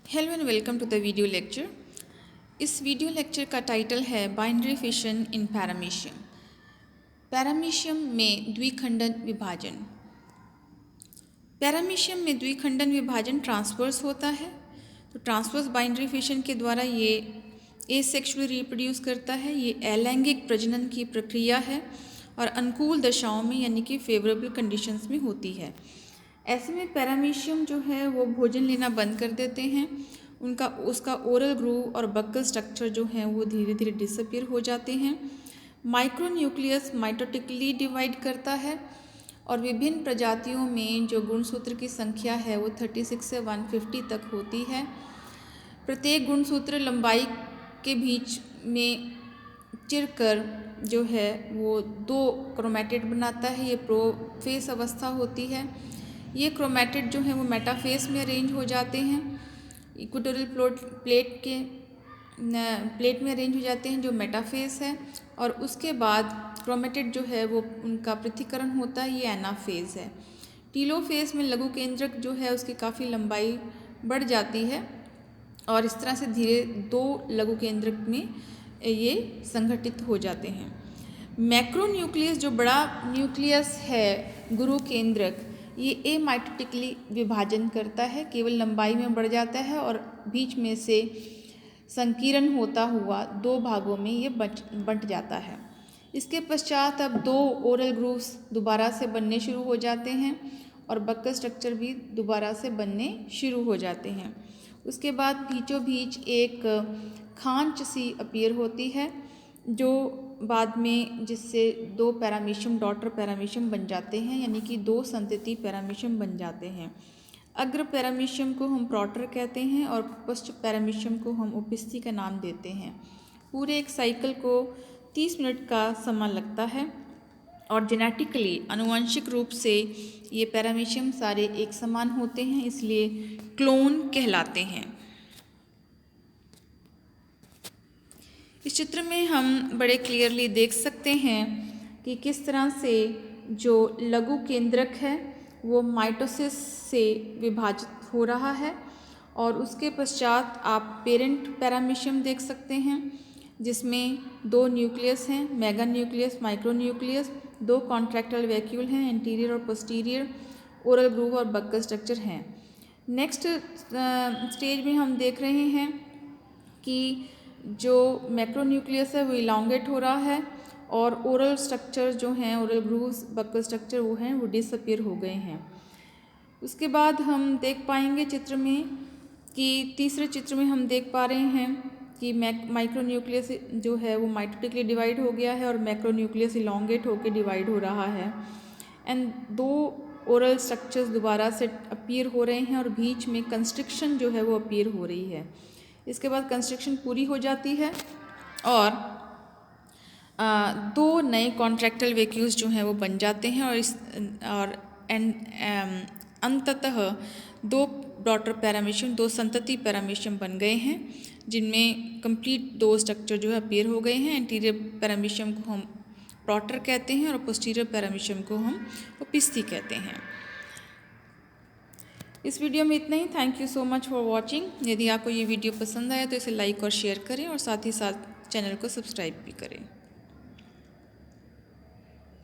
Hello and welcome to the video lecture. इस video lecture का title है binary fission in paramecium. Paramecium में द्विखंडन विभाजन। पैरामीशियम में द्विखंडन विभाजन ट्रांसवर्स होता है। तो ट्रांसवर्स बाइनरी फिशन के द्वारा ये एसेक्सुअली रिप्रोड्यूस करता है। ये अलैंगिक प्रजनन की प्रक्रिया है और अनुकूल दशाओं में यानी कि फेवरेबल कंडीशंस में होती है। ऐसे में पैरामीशियम जो है वो भोजन लेना बंद कर देते हैं। उसका ओरल ग्रूव और बक्कल स्ट्रक्चर जो है वो धीरे धीरे डिसअपीयर हो जाते हैं। माइक्रोन्यूक्लियस माइटोटिकली डिवाइड करता है और विभिन्न प्रजातियों में जो गुणसूत्र की संख्या है वो 36 से 150 तक होती है। प्रत्येक गुणसूत्र लंबाई के बीच में चिरकर जो है वो 2 क्रोमैटिड बनाता है। ये प्रोफेस अवस्था होती है। ये क्रोमैटिड जो है वो मेटाफेस में अरेंज हो जाते हैं। इक्वेटोरियल प्लेट में अरेंज हो जाते हैं जो मेटाफेस है, और उसके बाद क्रोमैटिड जो है वो उनका पृथक्करण होता है। ये एनाफेज है। टीलोफेज में लघु केंद्रक जो है उसकी काफ़ी लंबाई बढ़ जाती है और इस तरह से धीरे 2 लघु केंद्रक में ये संगठित हो जाते हैं। मैक्रोन्यूक्लियस जो बड़ा न्यूक्लियस है गुरु केंद्रक, ये एमाइटोटिकली विभाजन करता है, केवल लंबाई में बढ़ जाता है और बीच में से संकीर्ण होता हुआ 2 भागों में ये बंट जाता है। इसके पश्चात अब 2 ओरल ग्रूव्स दोबारा से बनने शुरू हो जाते हैं और बक्कल स्ट्रक्चर भी दोबारा से बनने शुरू हो जाते हैं। उसके बाद बीचों बीच एक खांच सी अपीयर होती है जो बाद में जिससे 2 पैरामीशियम डॉटर पैरामीशियम बन जाते हैं, यानी कि 2 संतति पैरामीशियम बन जाते हैं। अग्र पैरामीशियम को हम प्रोटर कहते हैं और पश्च पैरामीशियम को हम ओपिस्थी का नाम देते हैं। पूरे एक साइकिल को 30 मिनट का समय लगता है और जेनेटिकली आनुवंशिक रूप से ये पैरामीशियम सारे एक समान होते हैं, इसलिए क्लोन कहलाते हैं। इस चित्र में हम बड़े क्लियरली देख सकते हैं कि किस तरह से जो लघु केंद्रक है वो माइटोसिस से विभाजित हो रहा है और उसके पश्चात आप पेरेंट पैरामीशियम देख सकते हैं जिसमें 2 न्यूक्लियस हैं, mega nucleus, micro nucleus, 2 contractile vacuole हैं, एंटीरियर और पोस्टीरियर, ओरल ग्रूव और बक्कल स्ट्रक्चर हैं। नेक्स्ट स्टेज में हम देख रहे हैं कि जो मैक्रोन्यूक्लियस है वो इलांगेट हो रहा है और ओरल स्ट्रक्चर जो हैं, ओरल ग्रूव्स, बक्कल स्ट्रक्चर वो हैं वो डिसअपीयर हो गए हैं। उसके बाद हम देख पाएंगे चित्र में कि तीसरे चित्र में हम देख पा रहे हैं कि माइक्रोन्यूक्लियस जो है वो माइटोटिकली डिवाइड हो गया है और मैक्रोन्यूक्लियस इलांगेट होकर डिवाइड हो रहा है एंड 2 ओरल स्ट्रक्चर्स दोबारा से अपीयर हो रहे हैं और बीच में कंस्ट्रिक्शन जो है वो अपीयर हो रही है। इसके बाद कंस्ट्रक्शन पूरी हो जाती है और 2 नए कॉन्ट्रैक्टाइल वैक्यूल्स जो हैं वो बन जाते हैं और अंततः 2 डॉटर पैरामीशियम, 2 संतति पैरामीशियम बन गए हैं जिनमें कंप्लीट 2 स्ट्रक्चर जो है अपीयर हो गए हैं। एंटीरियर पैरामीशियम को हम प्रोटर कहते हैं और पोस्टीरियर पैरामीशियम को हम ओपिस्थी कहते हैं। इस वीडियो में इतना ही। Thank you so much for watching. यदि आपको ये वीडियो पसंद आया तो इसे लाइक और शेयर करें और साथ ही साथ चैनल को सब्सक्राइब भी करें।